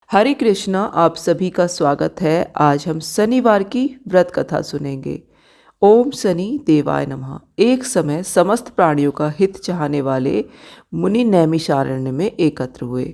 हरे कृष्णा, आप सभी का स्वागत है। आज हम शनिवार की व्रत कथा सुनेंगे। ओम शनि देवाय नमः। एक समय समस्त प्राणियों का हित चाहने वाले मुनि नैमिषारण्य में एकत्र हुए।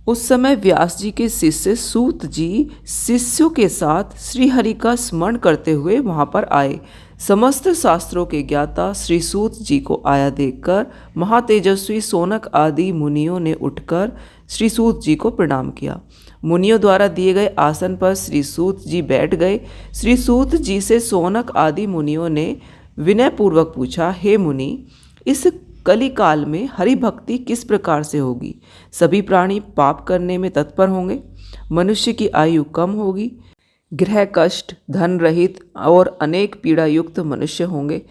उस समय व्यास जी के शिष्य सूत जी शिष्यों के साथ श्री हरि का स्मरण करते हुए वहां पर आए। समस्त शास्त्रों के ज्ञाता श्री सूत जी को आया देखकर महातेजस्वी सोनक आदि मुनियों ने उठकर श्री सूत जी को प्रणाम किया। मुनियों द्वारा दिए गए आसन पर श्री सूत जी बैठ गए। श्री सूत जी से सोनक आदि मुनियों ने विनयपूर्वक पूछा, हे मुनि, इस कली काल में हरि भक्ति किस प्रकार से होगी? सभी प्राणी पाप करने में तत्पर होंगे, मनुष्य की आयु कम होगी, गृह कष्ट, धन रहित और अनेक पीड़ा युक्त मनुष्य होंगे।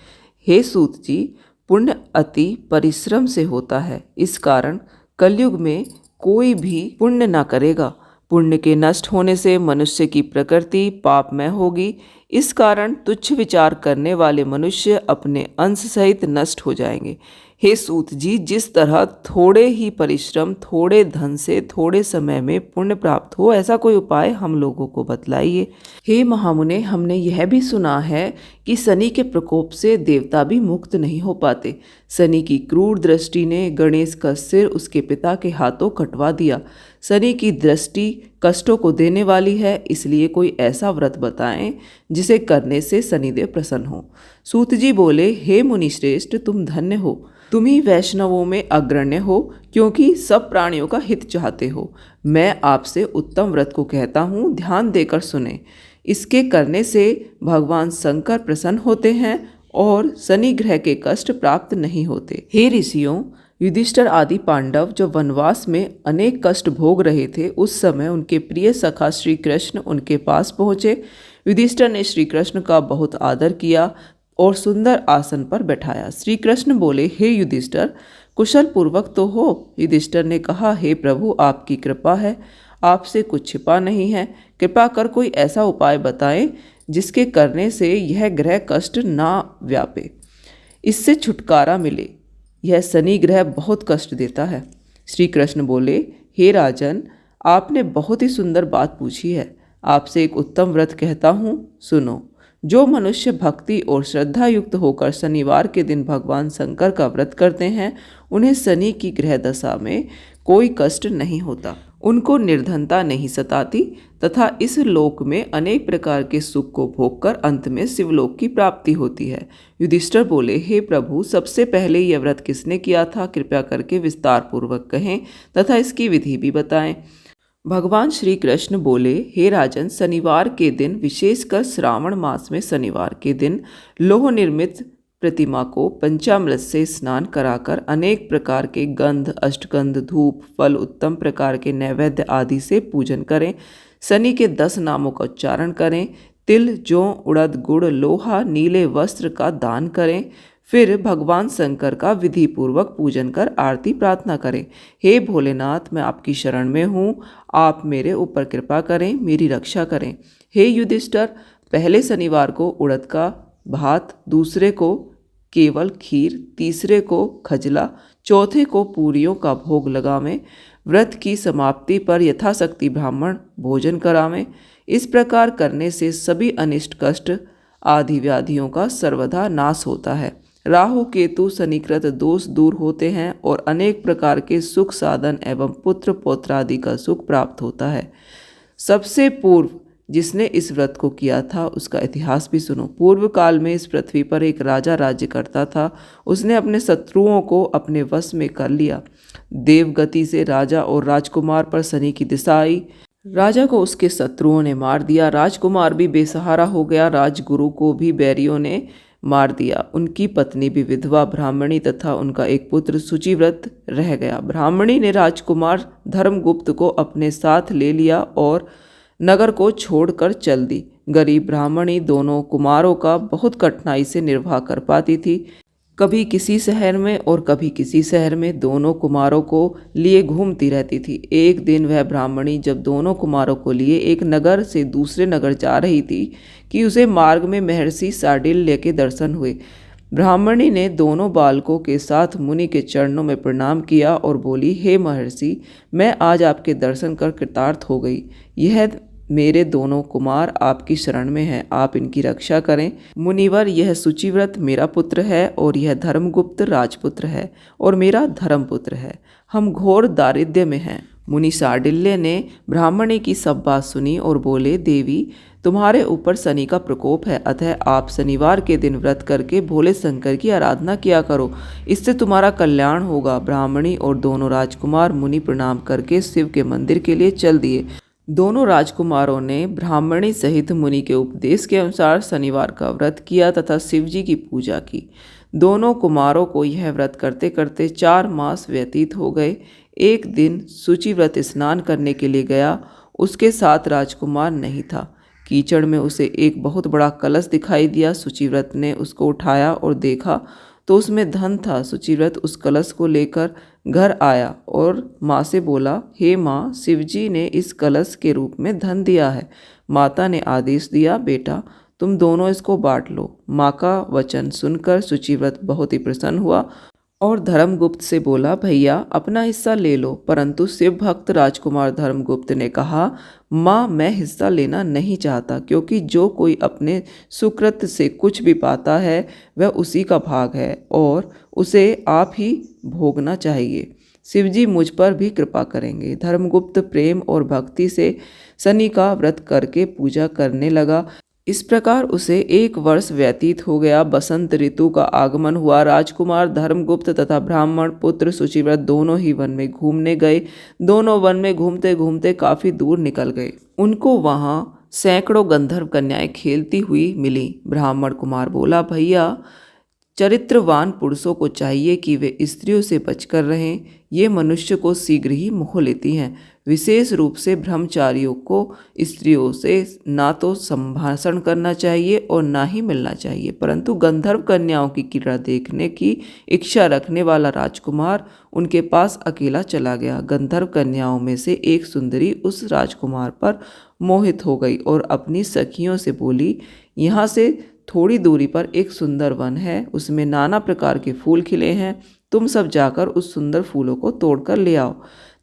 हे सूत जी, पुण्य अति परिश्रम से होता है, इस कारण कलयुग में कोई भी पुण्य न करेगा। पुण्य के नष्ट होने से मनुष्य की प्रकृति पापमय होगी। इस कारण तुच्छ विचार करने वाले मनुष्य अपने अंश सहित नष्ट हो जाएंगे। हे सूत जी, जिस तरह थोड़े ही परिश्रम, थोड़े धन से थोड़े समय में पुण्य प्राप्त हो, ऐसा कोई उपाय हम लोगों को बतलाइए। हे महामुने, हमने यह भी सुना है कि शनि के प्रकोप से देवता भी मुक्त नहीं हो पाते। शनि की क्रूर दृष्टि ने गणेश का सिर उसके पिता के हाथों कटवा दिया। शनि की दृष्टि कष्टों को देने वाली है, इसलिए कोई ऐसा व्रत बताएं जिसे करने से शनिदेव प्रसन्न हो। सूत जी बोले, हे मुनि श्रेष्ठ, तुम धन्य हो। तुम ही वैष्णवों में अग्रण्य हो, क्योंकि सब प्राणियों का हित चाहते हो। मैं आपसे उत्तम व्रत को कहता हूँ, ध्यान देकर सुने। इसके करने से भगवान शंकर प्रसन्न होते हैं और शनि ग्रह के कष्ट प्राप्त नहीं होते। हे ऋषियों, युधिष्ठिर आदि पांडव जब वनवास में अनेक कष्ट भोग रहे थे, उस समय उनके प्रिय सखा श्री कृष्ण उनके पास पहुँचे। युधिष्ठिर ने श्री कृष्ण का बहुत आदर किया और सुंदर आसन पर बैठाया। श्री कृष्ण बोले, हे युधिष्ठिर, कुशल पूर्वक तो हो? युधिष्ठिर ने कहा, हे प्रभु, आपकी कृपा है, आपसे कुछ छिपा नहीं है। कृपा कर कोई ऐसा उपाय बताएं जिसके करने से यह ग्रह कष्ट ना व्यापे, इससे छुटकारा मिले। यह शनि ग्रह बहुत कष्ट देता है। श्री कृष्ण बोले, हे राजन, आपने बहुत ही सुंदर बात पूछी है। आपसे एक उत्तम व्रत कहता हूँ, सुनो। जो मनुष्य भक्ति और श्रद्धा युक्त होकर शनिवार के दिन भगवान शंकर का व्रत करते हैं, उन्हें शनि की ग्रह दशा में कोई कष्ट नहीं होता, उनको निर्धनता नहीं सताती तथा इस लोक में अनेक प्रकार के सुख को भोगकर अंत में शिवलोक की प्राप्ति होती है। युधिष्ठिर बोले, हे प्रभु, सबसे पहले यह व्रत किसने किया था? कृपया करके विस्तार पूर्वक कहें तथा इसकी विधि भी बताएं। भगवान श्री कृष्ण बोले, हे राजन, शनिवार के दिन, विशेषकर श्रावण मास में शनिवार के दिन, लोह निर्मित प्रतिमा को पंचामृत से स्नान कराकर अनेक प्रकार के गंध, अष्टगंध, धूप, फल, उत्तम प्रकार के नैवेद्य आदि से पूजन करें। शनि के 10 नामों का उच्चारण करें। तिल, जौ, उड़द, गुड़, लोहा, नीले वस्त्र का दान करें। फिर भगवान शंकर का विधि पूर्वक पूजन कर आरती प्रार्थना करें। हे भोलेनाथ, मैं आपकी शरण में हूँ, आप मेरे ऊपर कृपा करें, मेरी रक्षा करें। हे युधिष्ठिर, पहले शनिवार को उड़द का भात, दूसरे को केवल खीर, तीसरे को खजला, चौथे को पूरियों का भोग लगावें। व्रत की समाप्ति पर यथाशक्ति ब्राह्मण भोजन करावें। इस प्रकार करने से सभी अनिष्ट कष्ट आदि व्याधियों का सर्वदा नाश होता है। राहु केतु शनिकृत दोष दूर होते हैं और अनेक प्रकार के सुख साधन एवं पुत्र पौत्र आदि का सुख प्राप्त होता है। सबसे पूर्व जिसने इस व्रत को किया था उसका इतिहास भी सुनो। पूर्व काल में इस पृथ्वी पर एक राजा राज्य करता था। उसने अपने शत्रुओं को अपने वश में कर लिया। देवगति से राजा और राजकुमार पर शनि की दिशा आई। राजा को उसके शत्रुओं ने मार दिया। राजकुमार भी बेसहारा हो गया। राजगुरु को भी बैरियों ने मार दिया। उनकी पत्नी भी विधवा ब्राह्मणी तथा उनका एक पुत्र शुचिव्रत रह गया। ब्राह्मणी ने राजकुमार धर्मगुप्त को अपने साथ ले लिया और नगर को छोड़कर चल दी। गरीब ब्राह्मणी दोनों कुमारों का बहुत कठिनाई से निर्वाह कर पाती थी। कभी किसी शहर में और कभी किसी शहर में दोनों कुमारों को लिए घूमती रहती थी। एक दिन वह ब्राह्मणी जब दोनों कुमारों को लिए एक नगर से दूसरे नगर जा रही थी कि उसे मार्ग में महर्षि शार्डिल के दर्शन हुए। ब्राह्मणी ने दोनों बालकों के साथ मुनि के चरणों में प्रणाम किया और बोली, हे महर्षि, मैं आज आपके दर्शन कर कृतार्थ हो गई। यह मेरे दोनों कुमार आपकी शरण में हैं, आप इनकी रक्षा करें। मुनिवर, यह शुचिव्रत मेरा पुत्र है और यह धर्मगुप्त राजपुत्र है और मेरा धर्मपुत्र है। हम घोर दारिद्र्य में हैं। मुनि शांडिल्य ने ब्राह्मणी की सब बात सुनी और बोले, देवी, तुम्हारे ऊपर शनि का प्रकोप है, अतः आप शनिवार के दिन व्रत करके भोले शंकर की आराधना किया करो, इससे तुम्हारा कल्याण होगा। ब्राह्मणी और दोनों राजकुमार मुनि प्रणाम करके शिव के मंदिर के लिए चल दिए। दोनों राजकुमारों ने ब्राह्मणी सहित मुनि के उपदेश के अनुसार शनिवार का व्रत किया तथा शिव जी की पूजा की। दोनों कुमारों को यह व्रत करते करते 4 मास व्यतीत हो गए। एक दिन शुचिव्रत स्नान करने के लिए गया, उसके साथ राजकुमार नहीं था। कीचड़ में उसे एक बहुत बड़ा कलश दिखाई दिया। शुचिव्रत ने उसको उठाया और देखा तो उसमें धन था। शुचिव्रत उस कलश को लेकर घर आया और माँ से बोला, हे माँ, शिवजी ने इस कलश के रूप में धन दिया है। माता ने आदेश दिया, बेटा, तुम दोनों इसको बांट लो। माँ का वचन सुनकर शुचिव्रत बहुत ही प्रसन्न हुआ और धर्मगुप्त से बोला, भैया, अपना हिस्सा ले लो। परंतु शिव भक्त राजकुमार धर्मगुप्त ने कहा, माँ, मैं हिस्सा लेना नहीं चाहता, क्योंकि जो कोई अपने सुकृत से कुछ भी पाता है वह उसी का भाग है और उसे आप ही भोगना चाहिए। शिवजी मुझ पर भी कृपा करेंगे। धर्मगुप्त प्रेम और भक्ति से शनि का व्रत करके पूजा करने लगा। इस प्रकार उसे 1 वर्ष व्यतीत हो गया। बसंत ऋतु का आगमन हुआ। राजकुमार धर्मगुप्त तथा ब्राह्मण पुत्र शुचिव्रत दोनों ही वन में घूमने गए। दोनों वन में घूमते घूमते काफी दूर निकल गए। उनको वहां सैकड़ों गंधर्व कन्याएं खेलती हुई मिली। ब्राह्मण कुमार बोला, भैया, चरित्रवान पुरुषों को चाहिए कि वे स्त्रियों से बचकर रहें। ये मनुष्य को शीघ्र ही मोह लेती हैं। विशेष रूप से ब्रह्मचारियों को स्त्रियों से ना तो संभाषण करना चाहिए और ना ही मिलना चाहिए। परंतु गंधर्व कन्याओं की क्रीड़ा देखने की इच्छा रखने वाला राजकुमार उनके पास अकेला चला गया। गंधर्व कन्याओं में से एक सुंदरी उस राजकुमार पर मोहित हो गई और अपनी सखियों से बोली, यहाँ से थोड़ी दूरी पर एक सुंदर वन है, उसमें नाना प्रकार के फूल खिले हैं। तुम सब जाकर उस सुंदर फूलों को तोड़कर ले आओ,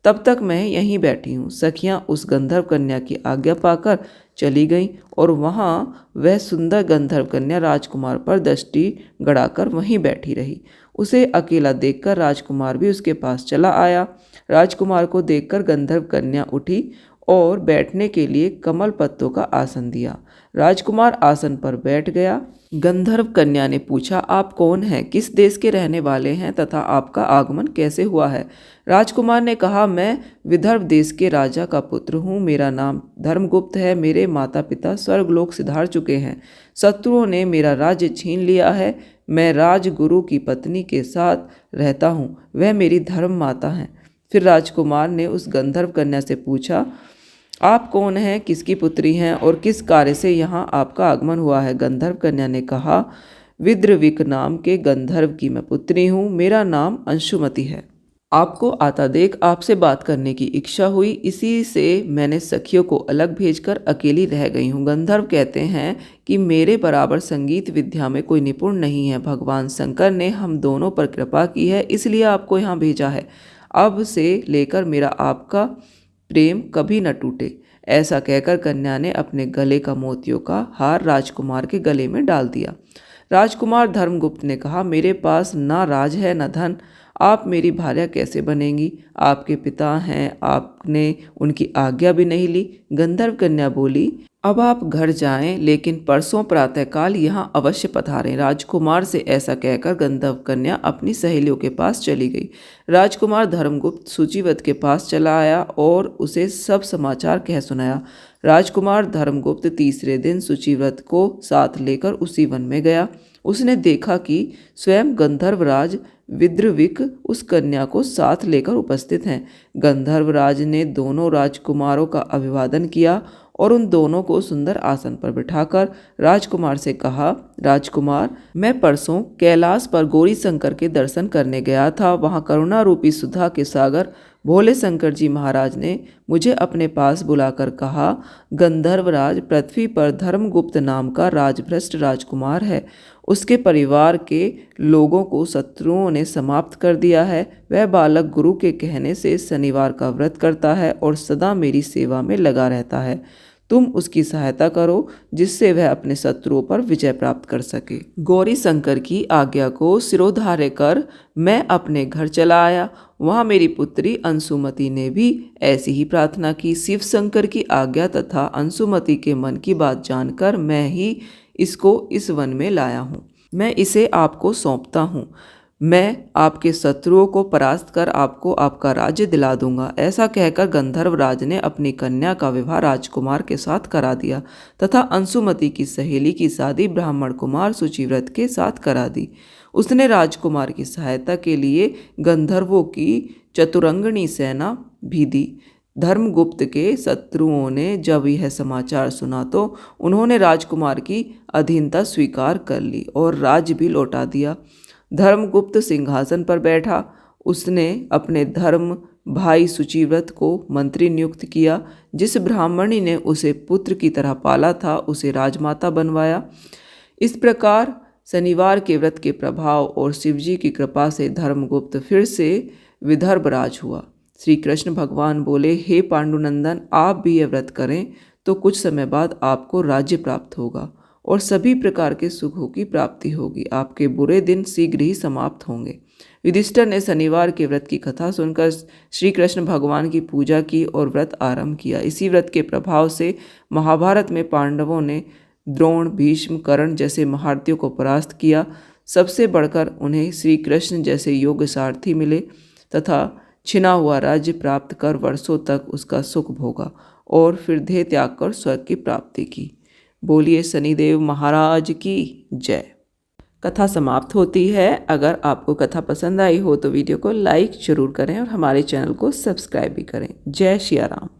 तब तक मैं यहीं बैठी हूँ। सखियाँ उस गंधर्व कन्या की आज्ञा पाकर चली गईं और वहाँ वह सुंदर गंधर्व कन्या राजकुमार पर दृष्टि गड़ाकर वहीं बैठी रही। उसे अकेला देखकर राजकुमार भी उसके पास चला आया। राजकुमार को देखकर गंधर्व कन्या उठी और बैठने के लिए कमल पत्तों का आसन दिया। राजकुमार आसन पर बैठ गया। गंधर्व कन्या ने पूछा, आप कौन हैं, किस देश के रहने वाले हैं तथा आपका आगमन कैसे हुआ है? राजकुमार ने कहा, मैं विदर्भ देश के राजा का पुत्र हूँ। मेरा नाम धर्मगुप्त है। मेरे माता पिता स्वर्गलोक सिधार चुके हैं। शत्रुओं ने मेरा राज्य छीन लिया है। मैं राजगुरु की पत्नी के साथ रहता हूँ, वह मेरी धर्म माता हैं। फिर राजकुमार ने उस गंधर्व कन्या से पूछा, आप कौन हैं, किसकी पुत्री हैं और किस कार्य से यहाँ आपका आगमन हुआ है? गंधर्व कन्या ने कहा, विद्रविक नाम के गंधर्व की मैं पुत्री हूँ। मेरा नाम अंशुमति है। आपको आता देख आपसे बात करने की इच्छा हुई, इसी से मैंने सखियों को अलग भेजकर अकेली रह गई हूँ। गंधर्व कहते हैं कि मेरे बराबर संगीत विद्या में कोई निपुण नहीं है। भगवान शंकर ने हम दोनों पर कृपा की है, इसलिए आपको यहाँ भेजा है। अब से लेकर मेरा आपका प्रेम कभी न टूटे। ऐसा कहकर कन्या ने अपने गले का मोतियों का हार राजकुमार के गले में डाल दिया। राजकुमार धर्मगुप्त ने कहा, मेरे पास ना राज है न धन, आप मेरी भार्या कैसे बनेंगी? आपके पिता हैं, आपने उनकी आज्ञा भी नहीं ली। गंधर्व कन्या बोली, अब आप घर जाएं, लेकिन परसों प्रातःकाल यहाँ अवश्य पधारें। राजकुमार से ऐसा कहकर गंधर्व कन्या अपनी सहेलियों के पास चली गई। राजकुमार धर्मगुप्त शुचिव्रत के पास चला आया और उसे सब समाचार कह सुनाया। राजकुमार धर्मगुप्त तीसरे दिन शुचिव्रत को साथ लेकर उसी वन में गया। उसने देखा कि स्वयं गंधर्वराज विद्रविक उस कन्या को साथ लेकर उपस्थित हैं। गंधर्वराज ने दोनों राजकुमारों का अभिवादन किया और उन दोनों को सुंदर आसन पर बिठाकर राजकुमार से कहा, राजकुमार, मैं परसों कैलाश पर गौरी शंकर के दर्शन करने गया था। वहाँ करुणा रूपी सुधा के सागर भोले शंकर जी महाराज ने मुझे अपने पास बुलाकर कहा, गंधर्वराज पृथ्वी पर धर्मगुप्त नाम का राजभ्रष्ट राजकुमार है। उसके परिवार के लोगों को शत्रुओं ने समाप्त कर दिया है। वह बालक गुरु के कहने से शनिवार का व्रत करता है और सदा मेरी सेवा में लगा रहता है। तुम उसकी सहायता करो जिससे वह अपने शत्रुओं पर विजय प्राप्त कर सके। गौरी शंकर की आज्ञा को सिरोधार्य कर मैं अपने घर चला आया। वहाँ मेरी पुत्री अंशुमति ने भी ऐसी ही प्रार्थना की। शिव शंकर की आज्ञा तथा अंशुमति के मन की बात जानकर मैं ही इसको इस वन में लाया हूँ। मैं इसे आपको सौंपता हूँ। मैं आपके शत्रुओं को परास्त कर आपको आपका राज्य दिला दूंगा। ऐसा कहकर गंधर्वराज ने अपनी कन्या का विवाह राजकुमार के साथ करा दिया तथा अंशुमति की सहेली की शादी ब्राह्मण कुमार शुचिव्रत के साथ करा दी। उसने राजकुमार की सहायता के लिए गंधर्वों की चतुरंगणी सेना भी दी। धर्मगुप्त के शत्रुओं ने जब यह समाचार सुना तो उन्होंने राजकुमार की अधीनता स्वीकार कर ली और राज्य भी लौटा दिया। धर्मगुप्त सिंहासन पर बैठा। उसने अपने धर्म भाई शुचिव्रत को मंत्री नियुक्त किया। जिस ब्राह्मणी ने उसे पुत्र की तरह पाला था उसे राजमाता बनवाया। इस प्रकार शनिवार के व्रत के प्रभाव और शिवजी की कृपा से धर्मगुप्त फिर से विदर्भराज हुआ। श्री कृष्ण भगवान बोले, हे पांडुनंदन, आप भी यह व्रत करें तो कुछ समय बाद आपको राज्य प्राप्त होगा और सभी प्रकार के सुखों की प्राप्ति होगी। आपके बुरे दिन शीघ्र ही समाप्त होंगे। युधिष्ठिर ने शनिवार के व्रत की कथा सुनकर श्री कृष्ण भगवान की पूजा की और व्रत आरंभ किया। इसी व्रत के प्रभाव से महाभारत में पांडवों ने द्रोण, भीष्म, कर्ण जैसे महारथियों को परास्त किया। सबसे बढ़कर उन्हें श्री कृष्ण जैसे योग्य सारथी मिले तथा छिना हुआ राज्य प्राप्त कर वर्षों तक उसका सुख भोगा और फिर देह त्याग कर स्वर्ग की प्राप्ति की। बोलिए शनिदेव महाराज की जय। कथा समाप्त होती है। अगर आपको कथा पसंद आई हो तो वीडियो को लाइक जरूर करें और हमारे चैनल को सब्सक्राइब भी करें। जय श्री राम।